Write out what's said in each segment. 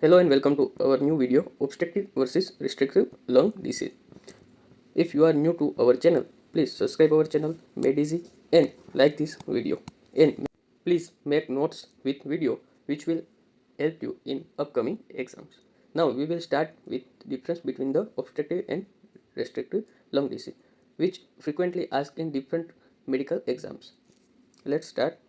Hello and welcome to our new video, Obstructive versus Restrictive Lung Disease. If you are new to our channel, please subscribe our channel MedEasy and like this video. And please make notes with video which will help you in upcoming exams. Now we will start with difference between the obstructive and restrictive lung disease, which frequently asked in different medical exams. Let's start.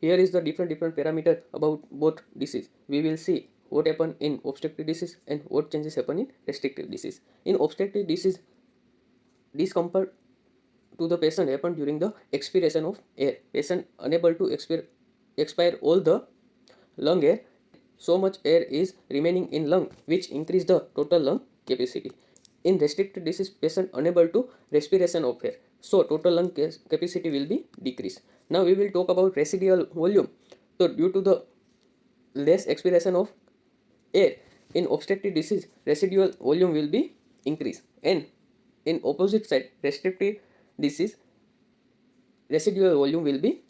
Here is the different parameter about both disease. We will see what happen in obstructive disease and what changes happen in restrictive disease. In obstructive disease, discomfort to the patient happen during the expiration of air. Patient unable to expire all the lung air. So much air is remaining in lung, which increase the total lung capacity. In restricted disease, patient unable to respiration of air, so total lung capacity will be decreased. Now we will talk about residual volume. So due to the less expiration of air in obstructive disease, residual volume will be increased, and in opposite side, restrictive disease, residual volume will be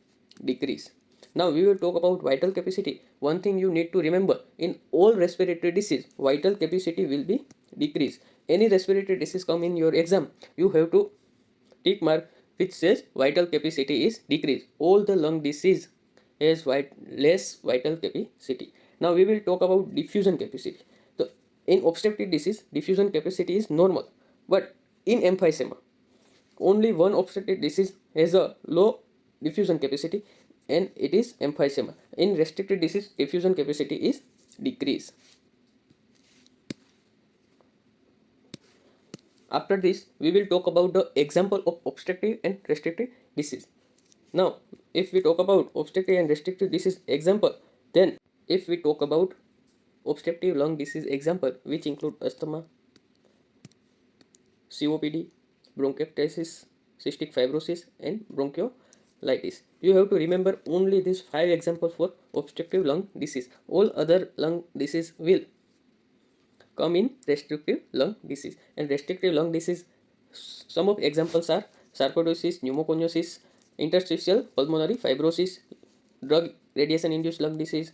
decreased. Now we will talk about vital capacity. One thing you need to remember, in all respiratory disease, vital capacity will be decreased. Any respiratory disease come in your exam, you have to tick mark which says vital capacity is decreased. All the lung disease has less vital capacity. Now we will talk about diffusion capacity. So in obstructive disease, diffusion capacity is normal, but in emphysema, only one obstructive disease has a low diffusion capacity, and it is emphysema. In restricted disease, diffusion capacity is decreased. After this, we will talk about the example of obstructive and restrictive disease. Now, if we talk about obstructive and restrictive disease example, then if we talk about obstructive lung disease example, which include asthma, COPD, bronchiectasis, cystic fibrosis, and bronchiolitis. You have to remember only these 5 examples for obstructive lung disease. All other lung disease will come in restrictive lung disease. And restrictive lung disease, some of examples are sarcoidosis, pneumoconiosis, interstitial pulmonary fibrosis, drug radiation induced lung disease,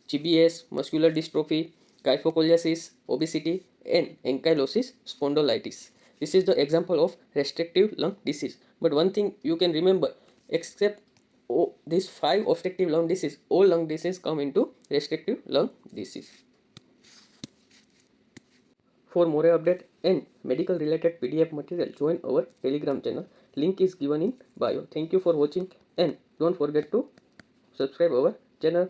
GBS, muscular dystrophy, kyphoscoliosis, obesity, and ankylosis spondylitis. This is the example of restrictive lung disease. But one thing you can remember, except these 5 obstructive lung disease, all lung disease come into restrictive lung disease. For more update and medical related PDF material, join our Telegram channel. Link is given in bio. Thank you for watching, and don't forget to subscribe our channel.